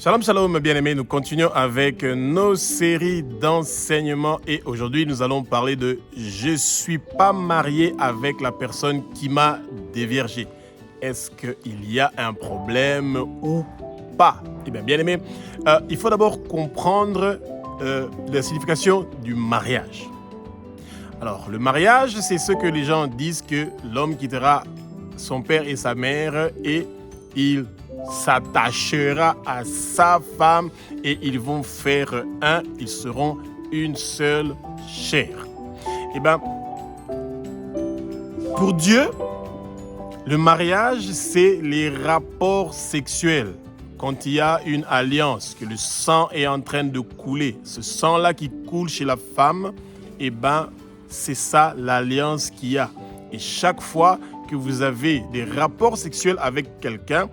Shalom, shalom, bien-aimés. Nous continuons avec nos séries d'enseignements et aujourd'hui, nous allons parler de « Je ne suis pas marié avec la personne qui m'a déviergé ». Est-ce qu'il y a un problème ou pas? Eh bien, bien-aimés, il faut d'abord comprendre la signification du mariage. Alors, le mariage, c'est ce que les gens disent que l'homme quittera son père et sa mère et il s'attachera à sa femme et ils vont faire un, ils seront une seule chair. Eh bien, pour Dieu, le mariage, c'est les rapports sexuels. Quand il y a une alliance, que le sang est en train de couler, ce sang-là qui coule chez la femme, eh bien, c'est ça l'alliance qu'il y a. Et chaque fois que vous avez des rapports sexuels avec quelqu'un,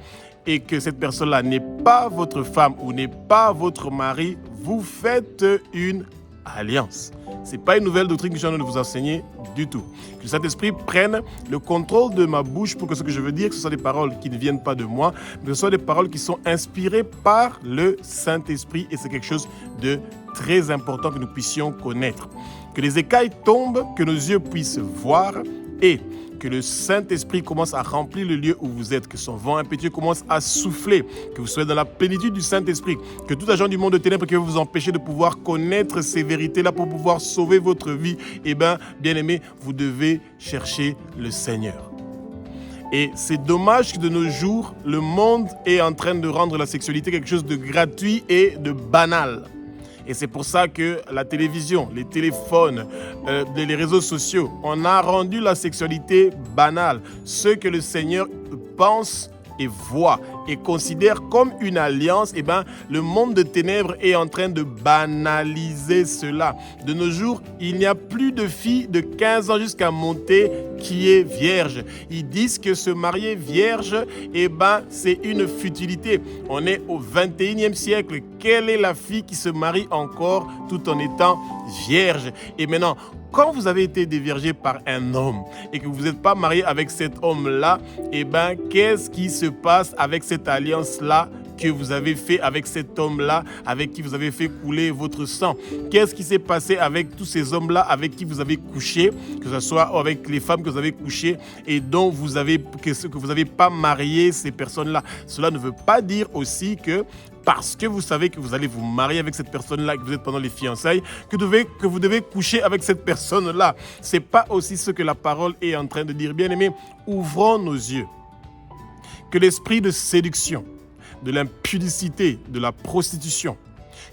et que cette personne-là n'est pas votre femme ou n'est pas votre mari, vous faites une alliance. Ce n'est pas une nouvelle doctrine que je viens de vous enseigner du tout. Que le Saint-Esprit prenne le contrôle de ma bouche pour que ce que je veux dire, que ce soit des paroles qui ne viennent pas de moi, mais que ce soit des paroles qui sont inspirées par le Saint-Esprit et c'est quelque chose de très important que nous puissions connaître. Que les écailles tombent, que nos yeux puissent voir et que le Saint-Esprit commence à remplir le lieu où vous êtes, que son vent impétueux commence à souffler, que vous soyez dans la plénitude du Saint-Esprit, que tout agent du monde de ténèbres qui veut vous empêcher de pouvoir connaître ces vérités-là pour pouvoir sauver votre vie, eh bien, bien-aimés, vous devez chercher le Seigneur. Et c'est dommage que de nos jours, le monde est en train de rendre la sexualité quelque chose de gratuit et de banal. Et c'est pour ça que la télévision, les téléphones, les réseaux sociaux, on a rendu la sexualité banale. Ce que le Seigneur pense et voit et considère comme une alliance, eh bien, le monde de ténèbres est en train de banaliser cela. De nos jours, il n'y a plus de filles de 15 ans jusqu'à monter qui est vierge. Ils disent que se marier vierge, eh ben, c'est une futilité. On est au 21e siècle. Quelle est la fille qui se marie encore tout en étant vierge? Et maintenant, quand vous avez été déviergé par un homme et que vous n'êtes pas marié avec cet homme-là, eh ben, qu'est-ce qui se passe avec cette alliance-là que vous avez fait avec cet homme-là, avec qui vous avez fait couler votre sang? Qu'est-ce qui s'est passé avec tous ces hommes-là avec qui vous avez couché, que ce soit avec les femmes que vous avez couchées et dont vous n'avez pas marié ces personnes-là? Cela ne veut pas dire aussi que parce que vous savez que vous allez vous marier avec cette personne-là, que vous êtes pendant les fiançailles, que vous devez coucher avec cette personne-là. Ce n'est pas aussi ce que la parole est en train de dire. Bien-aimés, ouvrons nos yeux. Que l'esprit de séduction, de l'impudicité, de la prostitution,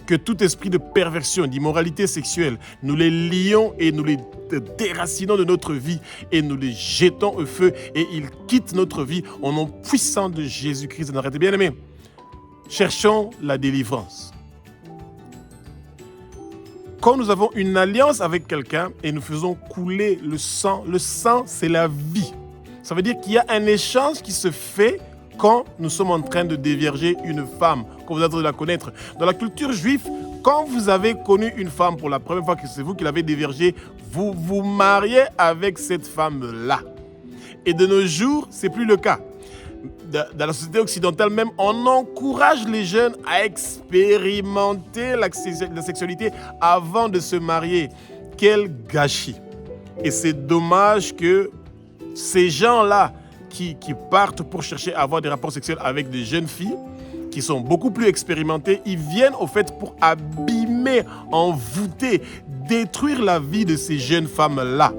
que tout esprit de perversion, d'immoralité sexuelle, nous les lions et nous les déracinons de notre vie et nous les jetons au feu et ils quittent notre vie au nom puissant de Jésus-Christ de Nazareth. Bien-aimés, cherchons la délivrance. Quand nous avons une alliance avec quelqu'un et nous faisons couler le sang c'est la vie. Ça veut dire qu'il y a un échange qui se fait quand nous sommes en train de dévierger une femme, quand vous êtes en train de la connaître. Dans la culture juive, quand vous avez connu une femme pour la première fois que c'est vous qui l'avez déviergée, vous vous mariez avec cette femme-là. Et de nos jours, ce n'est plus le cas. Dans la société occidentale même, on encourage les jeunes à expérimenter la sexualité avant de se marier. Quel gâchis! Et c'est dommage que ces gens-là qui partent pour chercher à avoir des rapports sexuels avec des jeunes filles, qui sont beaucoup plus expérimentées, ils viennent au fait pour abîmer, envoûter, détruire la vie de ces jeunes femmes-là.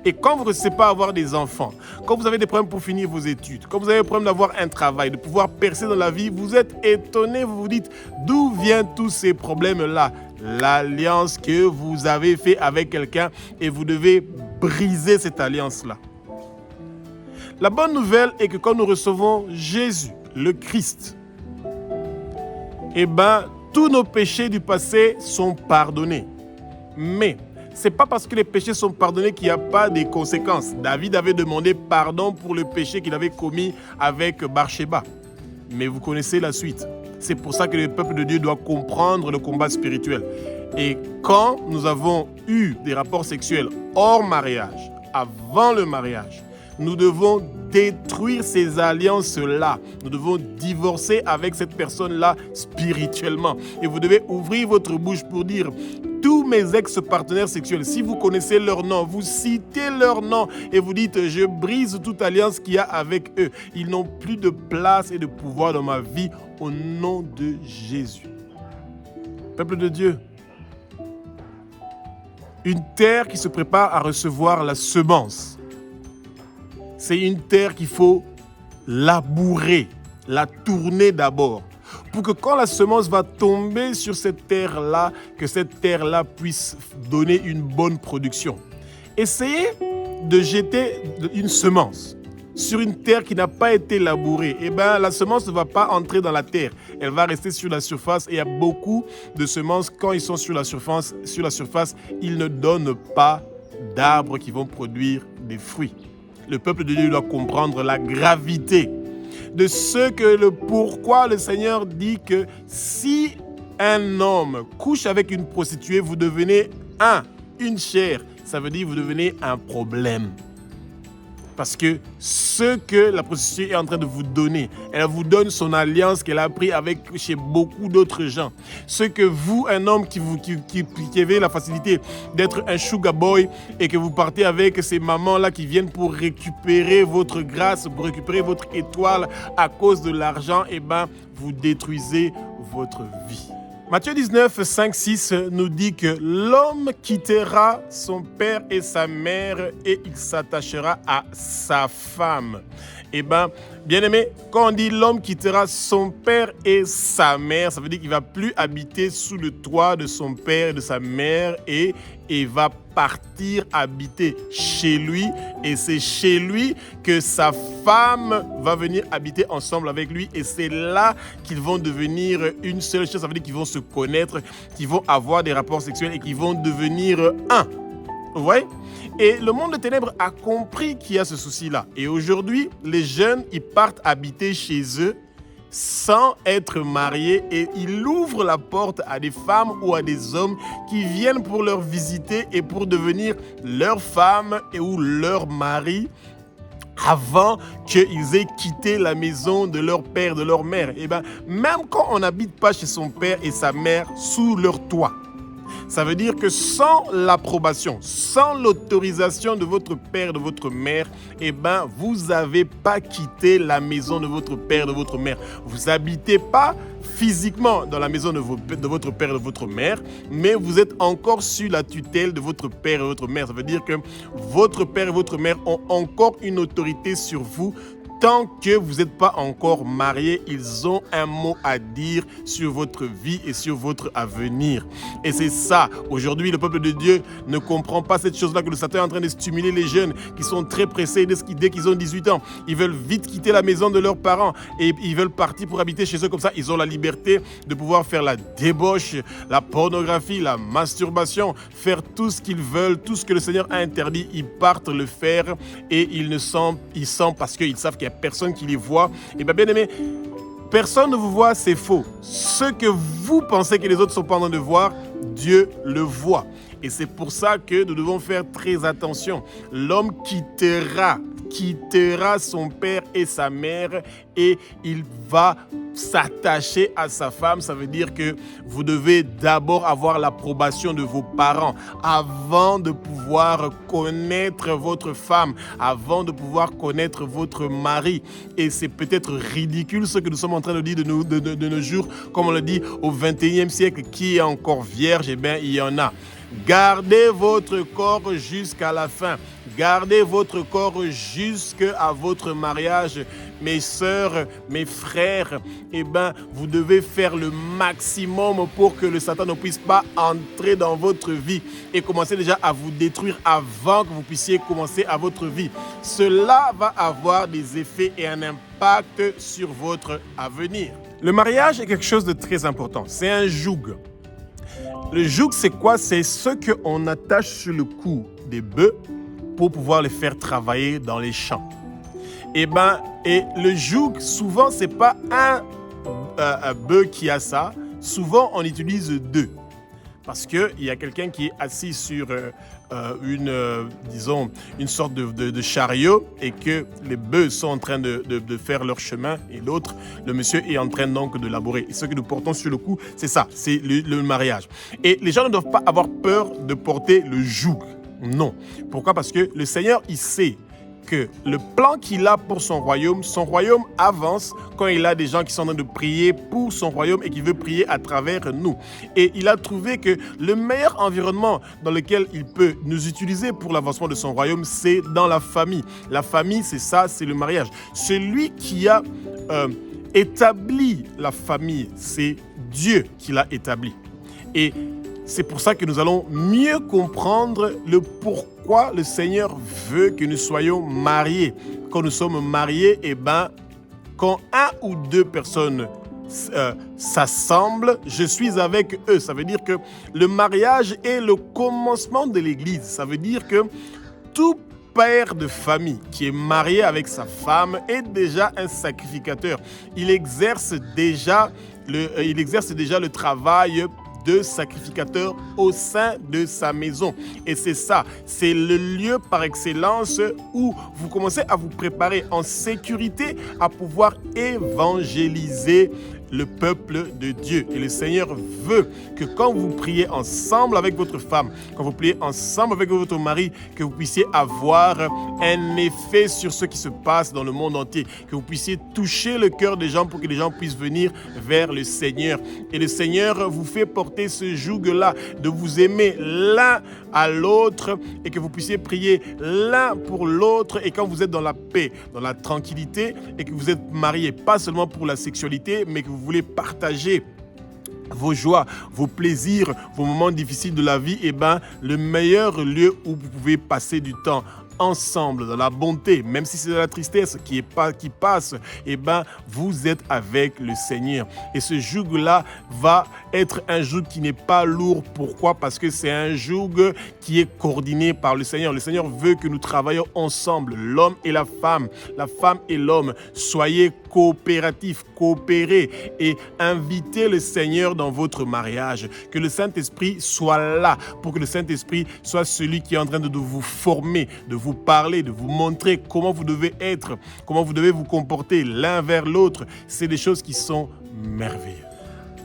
Et quand vous ne réussissez pas à avoir des enfants, quand vous avez des problèmes pour finir vos études, quand vous avez des problèmes d'avoir un travail, de pouvoir percer dans la vie, vous êtes étonné, vous vous dites d'où viennent tous ces problèmes-là? L'alliance que vous avez faite avec quelqu'un et vous devez briser cette alliance-là. La bonne nouvelle est que quand nous recevons Jésus, le Christ, eh bien, tous nos péchés du passé sont pardonnés. Mais ce n'est pas parce que les péchés sont pardonnés qu'il n'y a pas de conséquences. David avait demandé pardon pour le péché qu'il avait commis avec Bathsheba. Mais vous connaissez la suite. C'est pour ça que le peuple de Dieu doit comprendre le combat spirituel. Et quand nous avons eu des rapports sexuels hors mariage, avant le mariage, nous devons détruire ces alliances-là. Nous devons divorcer avec cette personne-là spirituellement. Et vous devez ouvrir votre bouche pour dire: tous mes ex-partenaires sexuels, si vous connaissez leur nom, vous citez leur nom et vous dites: je brise toute alliance qu'il y a avec eux. Ils n'ont plus de place et de pouvoir dans ma vie au nom de Jésus. Peuple de Dieu, une terre qui se prépare à recevoir la semence, c'est une terre qu'il faut labourer, la tourner d'abord, pour que quand la semence va tomber sur cette terre-là, que cette terre-là puisse donner une bonne production. Essayez de jeter une semence sur une terre qui n'a pas été labourée. Eh bien, la semence ne va pas entrer dans la terre. Elle va rester sur la surface. Et il y a beaucoup de semences, quand ils sont sur la surface, ils ne donnent pas d'arbres qui vont produire des fruits. Le peuple de Dieu doit comprendre la gravité de pourquoi le Seigneur dit que si un homme couche avec une prostituée, vous devenez une chair. Ça veut dire que vous devenez un problème. Parce que ce que la prostituée est en train de vous donner, elle vous donne son alliance qu'elle a pris chez beaucoup d'autres gens. Ce que vous, un homme qui avez la facilité d'être un sugar boy et que vous partez avec ces mamans-là qui viennent pour récupérer votre grâce, pour récupérer votre étoile à cause de l'argent, eh bien, vous détruisez votre vie. Matthieu 19, 5, 6 nous dit que l'homme quittera son père et sa mère et il s'attachera à sa femme. Eh bien, bien-aimé, quand on dit l'homme quittera son père et sa mère, ça veut dire qu'il ne va plus habiter sous le toit de son père et de sa mère et va partir habiter chez lui. Et c'est chez lui que sa femme va venir habiter ensemble avec lui. Et c'est là qu'ils vont devenir une seule chose. Ça veut dire qu'ils vont se connaître, qu'ils vont avoir des rapports sexuels et qu'ils vont devenir un. Vous voyez ? Et le monde des ténèbres a compris qu'il y a ce souci-là. Et aujourd'hui, les jeunes, ils partent habiter chez eux sans être mariés et ils ouvrent la porte à des femmes ou à des hommes qui viennent pour leur visiter et pour devenir leur femme ou leur mari avant qu'ils aient quitté la maison de leur père, de leur mère. Et bien, même quand on n'habite pas chez son père et sa mère sous leur toit, ça veut dire que sans l'approbation, sans l'autorisation de votre père, de votre mère, eh ben, vous n'avez pas quitté la maison de votre père, de votre mère. Vous n'habitez pas physiquement dans la maison de votre père et de votre mère, mais vous êtes encore sous la tutelle de votre père et votre mère. Ça veut dire que votre père et votre mère ont encore une autorité sur vous. Tant que vous n'êtes pas encore mariés, ils ont un mot à dire sur votre vie et sur votre avenir. Et c'est ça. Aujourd'hui, le peuple de Dieu ne comprend pas cette chose-là que le Satan est en train de stimuler les jeunes qui sont très pressés dès qu'ils ont 18 ans. Ils veulent vite quitter la maison de leurs parents et ils veulent partir pour habiter chez eux. Comme ça, ils ont la liberté de pouvoir faire la débauche, la pornographie, la masturbation, faire tout ce qu'ils veulent, tout ce que le Seigneur a interdit. Ils partent le faire et ils sentent parce qu'ils savent qu'il y a personne qui les voit. Et bien aimé, personne ne vous voit, c'est faux. Ce que vous pensez que les autres sont pas en train de voir, Dieu le voit. Et c'est pour ça que nous devons faire très attention. L'homme quittera son père et sa mère et il va s'attacher à sa femme. Ça veut dire que vous devez d'abord avoir l'approbation de vos parents avant de pouvoir connaître votre femme, avant de pouvoir connaître votre mari. Et c'est peut-être ridicule ce que nous sommes en train de dire de nos jours, comme on le dit au 21e siècle, qui est encore vierge, eh bien il y en a. Gardez votre corps jusqu'à la fin. Gardez votre corps jusqu'à votre mariage. Mes sœurs, mes frères, eh ben, vous devez faire le maximum pour que le Satan ne puisse pas entrer dans votre vie et commencer déjà à vous détruire avant que vous puissiez commencer à votre vie. Cela va avoir des effets et un impact sur votre avenir. Le mariage est quelque chose de très important. C'est un joug. Le joug, c'est quoi? C'est ce qu'on attache sur le cou des bœufs pour pouvoir les faire travailler dans les champs. Et le joug, souvent, ce n'est pas un bœuf qui a ça. Souvent, on utilise deux. parce qu'il y a quelqu'un qui est assis sur une sorte de chariot et que les bœufs sont en train de faire leur chemin et l'autre, le monsieur est en train donc de labourer. Et ce que nous portons sur le cou, c'est ça, c'est le mariage. Et les gens ne doivent pas avoir peur de porter le joug. Non. Pourquoi? Parce que le Seigneur, il sait que le plan qu'il a pour son royaume avance quand il a des gens qui sont en train de prier pour son royaume et qui veut prier à travers nous. Et il a trouvé que le meilleur environnement dans lequel il peut nous utiliser pour l'avancement de son royaume, c'est dans la famille. La famille, c'est ça, c'est le mariage. Celui qui a établi la famille, c'est Dieu qui l'a établi. Et c'est pour ça que nous allons mieux comprendre le pourquoi le Seigneur veut que nous soyons mariés. Quand nous sommes mariés, quand un ou deux personnes s'assemblent, je suis avec eux. Ça veut dire que le mariage est le commencement de l'Église. Ça veut dire que tout père de famille qui est marié avec sa femme est déjà un sacrificateur. Il exerce déjà le travail de sacrificateur au sein de sa maison. Et c'est ça, c'est le lieu par excellence où vous commencez à vous préparer en sécurité à pouvoir évangéliser le peuple de Dieu. Et le Seigneur veut que quand vous priez ensemble avec votre femme, quand vous priez ensemble avec votre mari, que vous puissiez avoir un effet sur ce qui se passe dans le monde entier, que vous puissiez toucher le cœur des gens pour que les gens puissent venir vers le Seigneur. Et le Seigneur vous fait porter ce joug-là, de vous aimer l'un à l'autre et que vous puissiez prier l'un pour l'autre. Et quand vous êtes dans la paix, dans la tranquillité et que vous êtes mariés, pas seulement pour la sexualité, mais que vous voulez partager vos joies, vos plaisirs, vos moments difficiles de la vie, le meilleur lieu où vous pouvez passer du temps ensemble, dans la bonté, même si c'est de la tristesse qui passe, vous êtes avec le Seigneur. Et ce joug-là va être un joug qui n'est pas lourd. Pourquoi? Parce que c'est un joug qui est coordonné par le Seigneur. Le Seigneur veut que nous travaillions ensemble, l'homme et la femme et l'homme. Soyez coopératifs, coopérez et invitez le Seigneur dans votre mariage. Que le Saint-Esprit soit là pour que le Saint-Esprit soit celui qui est en train de vous former, de vous parler, de vous montrer comment vous devez être, comment vous devez vous comporter l'un vers l'autre. C'est des choses qui sont merveilleuses.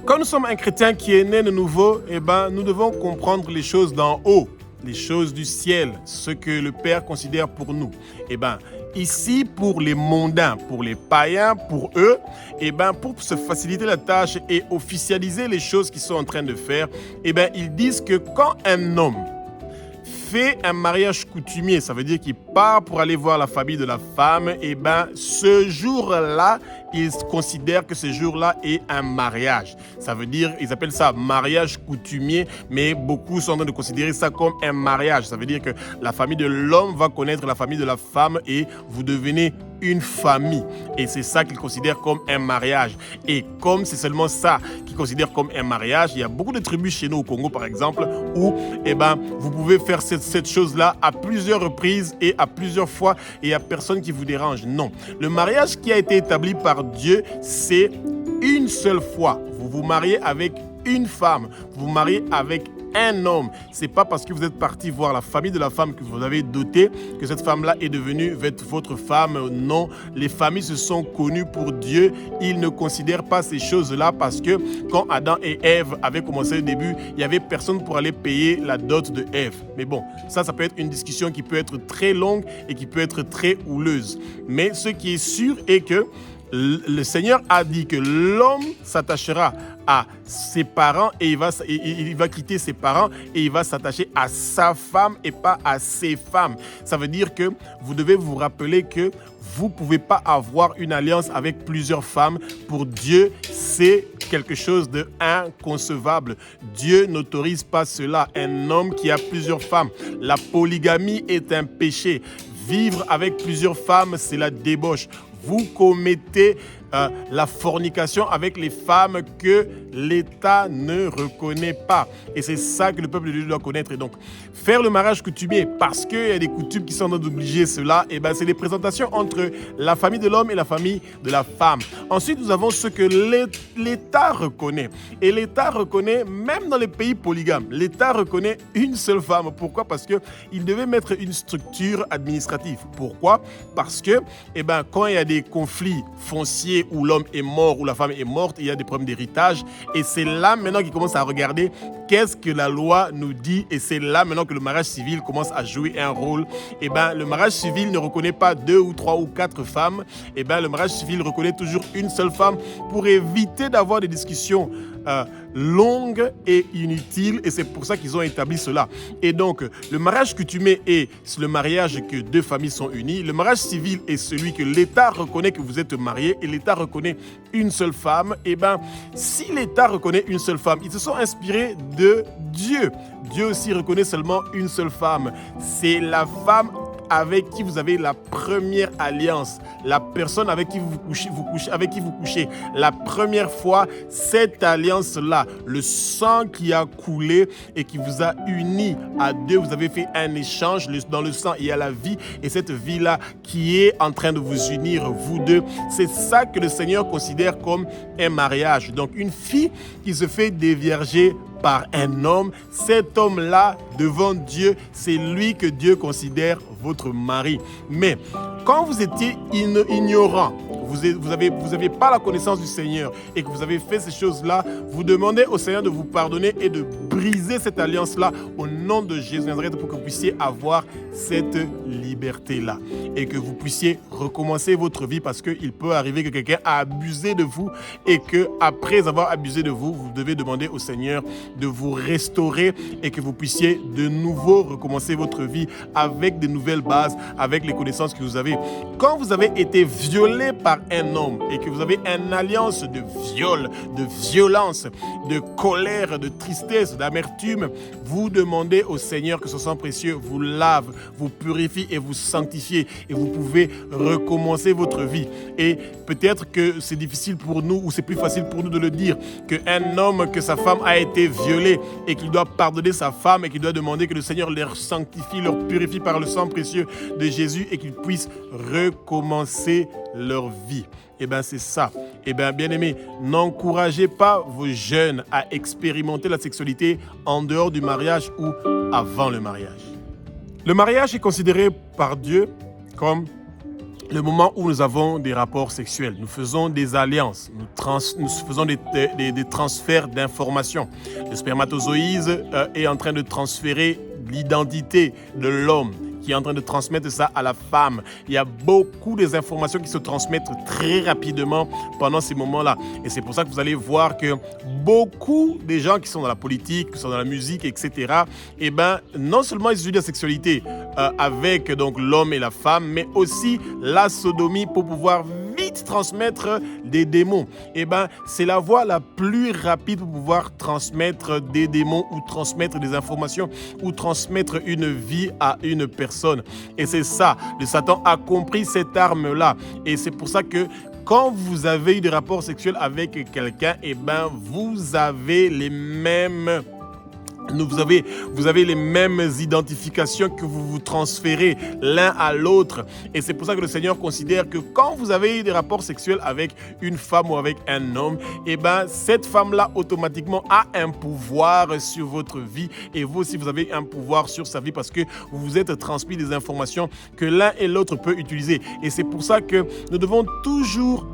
Quand nous sommes un chrétien qui est né de nouveau, nous devons comprendre les choses d'en haut, les choses du ciel, ce que le Père considère pour nous. Ici, pour les mondains, pour les païens, pour eux, pour se faciliter la tâche et officialiser les choses qu'ils sont en train de faire, ils disent que quand un homme fait un mariage coutumier, ça veut dire qu'il part pour aller voir la famille de la femme, ce jour-là, ils considèrent que ce jour-là est un mariage. Ça veut dire, ils appellent ça mariage coutumier, mais beaucoup sont en train de considérer ça comme un mariage. Ça veut dire que la famille de l'homme va connaître la famille de la femme et vous devenez une famille. Et c'est ça qu'ils considèrent comme un mariage. Et comme c'est seulement ça qu'ils considèrent comme un mariage, il y a beaucoup de tribus chez nous au Congo, par exemple, où vous pouvez faire cette chose-là à plusieurs reprises et à plusieurs fois et il n'y a personne qui vous dérange. Non. Le mariage qui a été établi par Dieu, c'est une seule fois. Vous vous mariez avec une femme. Vous vous mariez avec un homme. C'est pas parce que vous êtes parti voir la famille de la femme que vous avez dotée que cette femme-là est devenue votre femme. Non, les familles se sont connues pour Dieu. Il ne considère pas ces choses-là parce que quand Adam et Ève avaient commencé au début, il n'y avait personne pour aller payer la dot de Ève. Mais bon, ça peut être une discussion qui peut être très longue et qui peut être très houleuse. Mais ce qui est sûr est que le Seigneur a dit que l'homme s'attachera à ses parents et il va quitter ses parents et il va s'attacher à sa femme et pas à ses femmes. Ça veut dire que vous devez vous rappeler que vous ne pouvez pas avoir une alliance avec plusieurs femmes. Pour Dieu, c'est quelque chose d'inconcevable. Dieu n'autorise pas cela. Un homme qui a plusieurs femmes. La polygamie est un péché. Vivre avec plusieurs femmes, c'est la débauche. vous commettez la fornication avec les femmes que l'État ne reconnaît pas. Et c'est ça que le peuple de Dieu doit connaître. Et donc, faire le mariage coutumier, parce qu'il y a des coutumes qui sont en train d'obliger cela, et ben c'est des présentations entre la famille de l'homme et la famille de la femme. Ensuite, nous avons ce que l'État reconnaît. Et l'État reconnaît, même dans les pays polygames, l'État reconnaît une seule femme. Pourquoi? Parce qu'il devait mettre une structure administrative. Pourquoi? Parce que quand il y a des conflits fonciers où l'homme est mort, où la femme est morte, il y a des problèmes d'héritage. Et c'est là maintenant qu'il commence à regarder qu'est-ce que la loi nous dit. Et c'est là maintenant que le mariage civil commence à jouer un rôle. Le mariage civil ne reconnaît pas 2 ou 3 ou 4 femmes. Le mariage civil reconnaît toujours une seule femme pour éviter d'avoir des discussions longues et inutiles. Et c'est pour ça qu'ils ont établi cela. Et donc, le mariage coutumier est le mariage que 2 familles sont unies. Le mariage civil est celui que l'État reconnaît que vous êtes mariés et l'État reconnaît une seule femme. Si l'État reconnaît une seule femme, ils se sont inspirés de Dieu. Dieu aussi reconnaît seulement une seule femme. C'est la femme avec qui vous avez la première alliance, la personne avec qui vous couchez, la première fois, cette alliance-là, le sang qui a coulé et qui vous a unis à 2, vous avez fait un échange, dans le sang il y a la vie, et cette vie-là qui est en train de vous unir, vous 2, c'est ça que le Seigneur considère comme un mariage. Donc une fille qui se fait dévierger par un homme, cet homme-là, devant Dieu, c'est lui que Dieu considère votre mari. Mais quand vous étiez ignorant, vous n'avez pas la connaissance du Seigneur et que vous avez fait ces choses-là, vous demandez au Seigneur de vous pardonner et de briser cette alliance-là au nom de Jésus de Nazareth pour que vous puissiez avoir cette liberté-là et que vous puissiez recommencer votre vie, parce qu'il peut arriver que quelqu'un a abusé de vous et qu'après avoir abusé de vous, vous devez demander au Seigneur de vous restaurer et que vous puissiez de nouveau recommencer votre vie avec de nouvelles bases, avec les connaissances que vous avez. Quand vous avez été violé par un homme et que vous avez une alliance de viol, de violence, de colère, de tristesse, d'amertume, vous demandez au Seigneur que son sang précieux vous lave, vous purifie et vous sanctifie, et vous pouvez recommencer votre vie. Et peut-être que c'est difficile pour nous, ou c'est plus facile pour nous de le dire, qu'un homme, que sa femme a été violée et qu'il doit pardonner sa femme et qu'il doit demander que le Seigneur leur sanctifie, leur purifie par le sang précieux de Jésus et qu'ils puissent recommencer leur vie. C'est ça. Bien-aimés, n'encouragez pas vos jeunes à expérimenter la sexualité en dehors du mariage ou avant le mariage. Le mariage est considéré par Dieu comme le moment où nous avons des rapports sexuels. Nous faisons des alliances, nous faisons des transferts d'informations. Le spermatozoïde est en train de transférer l'identité de l'homme, qui est en train de transmettre ça à la femme. Il y a beaucoup d'informations qui se transmettent très rapidement pendant ces moments-là. Et c'est pour ça que vous allez voir que beaucoup des gens qui sont dans la politique, qui sont dans la musique, etc., non seulement ils étudient la sexualité avec donc l'homme et la femme, mais aussi la sodomie pour pouvoir vite transmettre des démons. C'est la voie la plus rapide pour pouvoir transmettre des démons ou transmettre des informations ou transmettre une vie à une personne. Et c'est ça, le Satan a compris cette arme-là. Et c'est pour ça que quand vous avez eu des rapports sexuels avec quelqu'un, vous avez les mêmes... Vous avez les mêmes identifications que vous vous transférez l'un à l'autre. Et c'est pour ça que le Seigneur considère que quand vous avez eu des rapports sexuels avec une femme ou avec un homme, cette femme-là automatiquement a un pouvoir sur votre vie. Et vous aussi, vous avez un pouvoir sur sa vie parce que vous vous êtes transmis des informations que l'un et l'autre peut utiliser. Et c'est pour ça que nous devons toujours,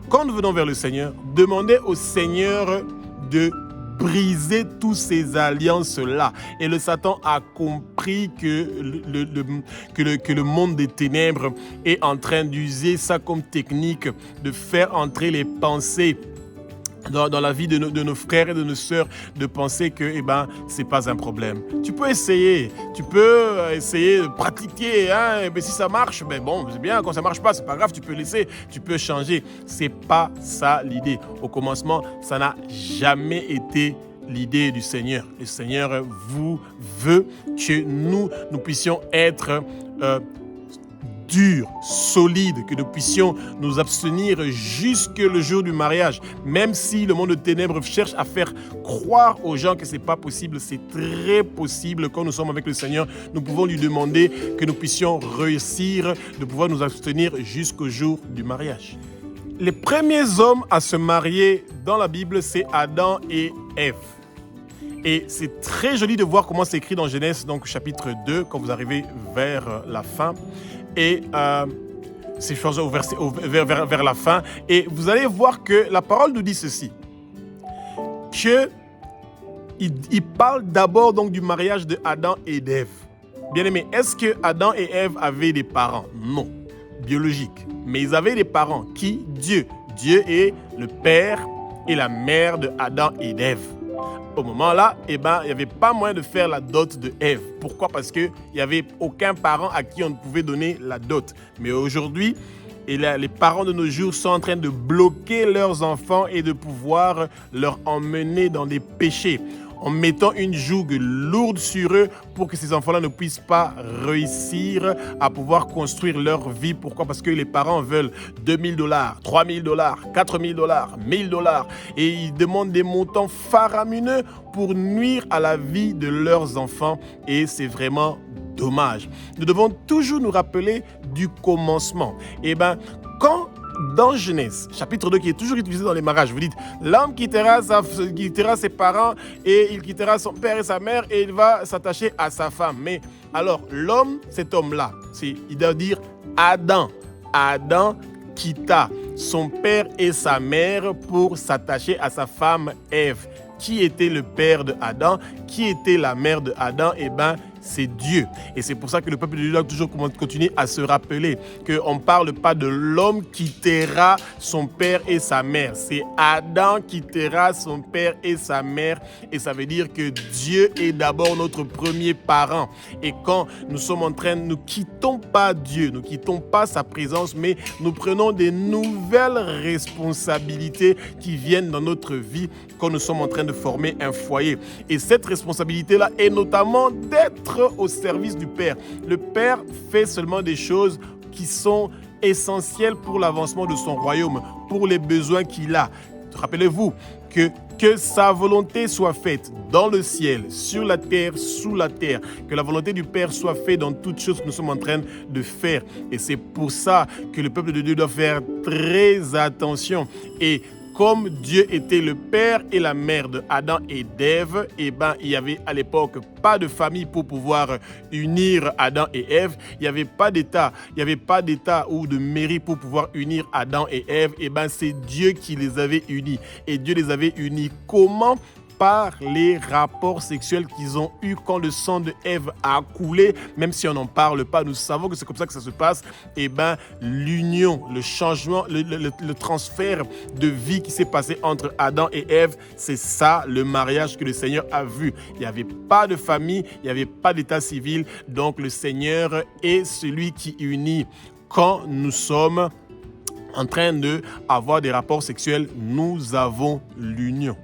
quand nous venons vers le Seigneur, demander au Seigneur de briser toutes ces alliances-là. Et le Satan a compris que le monde des ténèbres est en train d'user ça comme technique de faire entrer les pensées dans la vie de nos frères et de nos sœurs, de penser que c'est pas un problème. Tu peux essayer de pratiquer, mais si ça marche, c'est bien. Quand ça marche pas, c'est pas grave, tu peux laisser, tu peux changer. C'est pas ça l'idée. Au commencement, ça n'a jamais été l'idée du Seigneur. Le Seigneur veut que nous puissions être dur, solide, que nous puissions nous abstenir jusque le jour du mariage. Même si le monde de ténèbres cherche à faire croire aux gens que ce n'est pas possible, c'est très possible. Quand nous sommes avec le Seigneur, nous pouvons lui demander que nous puissions réussir de pouvoir nous abstenir jusqu'au jour du mariage. Les premiers hommes à se marier dans la Bible, c'est Adam et Ève. Et c'est très joli de voir comment c'est écrit dans Genèse, donc chapitre 2, quand vous arrivez vers la fin. Et c'est vers la fin. Et vous allez voir que la parole nous dit ceci. Il parle d'abord donc du mariage de Adam et d'Ève. Bien aimé, est-ce que Adam et Ève avaient des parents? Non, biologiques. Mais ils avaient des parents. Qui? Dieu. Dieu est le père et la mère de Adam et d'Ève. Au moment-là, il n'y avait pas moyen de faire la dot de Ève. Pourquoi? Parce qu'il n'y avait aucun parent à qui on ne pouvait donner la dot. Mais aujourd'hui, les parents de nos jours sont en train de bloquer leurs enfants et de pouvoir leur emmener dans des péchés, en mettant une joug lourde sur eux pour que ces enfants-là ne puissent pas réussir à pouvoir construire leur vie. Pourquoi? Parce que les parents veulent $2 000, $3 000, $4 000, $1 000 et ils demandent des montants faramineux pour nuire à la vie de leurs enfants et c'est vraiment dommage. Nous devons toujours nous rappeler du commencement. Quand dans Genèse, chapitre 2, qui est toujours utilisé dans les mariages, vous dites, l'homme quittera ses parents et il quittera son père et sa mère et il va s'attacher à sa femme. Mais alors, l'homme, cet homme-là, il doit dire Adam. Adam quitta son père et sa mère pour s'attacher à sa femme Ève. Qui était le père de Adam? Qui était la mère de Adam? C'est Dieu. Et c'est pour ça que le peuple de Dieu doit toujours continuer à se rappeler qu'on ne parle pas de l'homme qui taira son père et sa mère. C'est Adam qui taira son père et sa mère. Et ça veut dire que Dieu est d'abord notre premier parent. Et quand nous sommes en train, nous ne quittons pas Dieu, nous ne quittons pas sa présence, mais nous prenons des nouvelles responsabilités qui viennent dans notre vie quand nous sommes en train de former un foyer. Et cette responsabilité-là est notamment d'être au service du Père. Le Père fait seulement des choses qui sont essentielles pour l'avancement de son royaume, pour les besoins qu'il a. Rappelez-vous que sa volonté soit faite dans le ciel, sur la terre, sous la terre. Que la volonté du Père soit faite dans toutes choses que nous sommes en train de faire. Et c'est pour ça que le peuple de Dieu doit faire très attention. Et comme Dieu était le père et la mère de Adam et d'Ève, il n'y avait à l'époque pas de famille pour pouvoir unir Adam et Ève. Il n'y avait pas d'État, ou de mairie pour pouvoir unir Adam et Ève. C'est Dieu qui les avait unis. Et Dieu les avait unis comment? Par les rapports sexuels qu'ils ont eus quand le sang de Ève a coulé. Même si on n'en parle pas, nous savons que c'est comme ça que ça se passe. L'union, le changement, le transfert de vie qui s'est passé entre Adam et Ève, c'est ça le mariage que le Seigneur a vu. Il n'y avait pas de famille, il n'y avait pas d'état civil. Donc le Seigneur est celui qui unit. Quand nous sommes en train d'avoir des rapports sexuels, nous avons l'union.